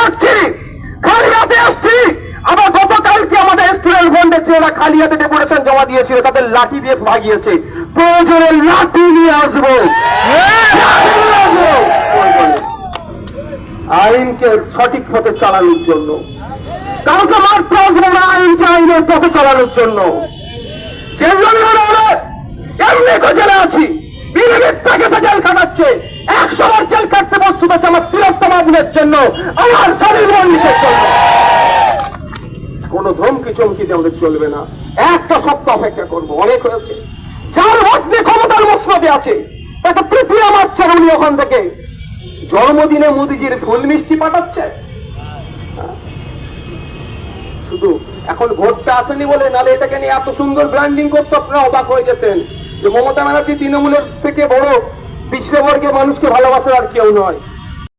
রাখছি, খালি হাতে আসছি। আবার গতকালকে আমাদের স্টুডেন্ট ফ্রন্টের ছেলেরা খালি হাতে ডেপুটেশন জমা দিয়েছিল, তাদের লাঠি দিয়ে ভাগিয়েছে। প্রয়োজনে লাঠি নিয়ে আসবো, আইনকে সঠিক পথে চালানোর জন্য। কাউকে মারতে আসবো না, আইনকে আইনের পথে চালানোর জন্য। এমনি জেলে আছি, বিনিমিত্তাকে জেল কাটাচ্ছে, 100 বার জেল কাটতে প্রস্তুত আছে আমার তিলোত্তমা বোনের জন্য, আমার স্বামীর মনীষের জন্য। কোন ধমকি চমকিতে আমাদের চলবে না, একটা সপ্তাহ অপেক্ষা করবো, অনেক হয়েছে। যার মধ্যে ক্ষমতার মসনদে আছে, একটা প্রক্রিয়া মারছে উনি ওখান থেকে জন্মদিনে মোদিজির ফুল মিষ্টি পাঠাচ্ছে। শুধু এখন ভোটটা আসেনি বলে, নালে এটাকে নিয়ে এত সুন্দর ব্র্যান্ডিং করতে আপনারা অবাক হয়ে যেতেন যে মমতা ব্যানার্জি তৃণমূলের থেকে বড় পিছড়ে বর্গের মানুষকে ভালোবাসার আর কেউ নয়।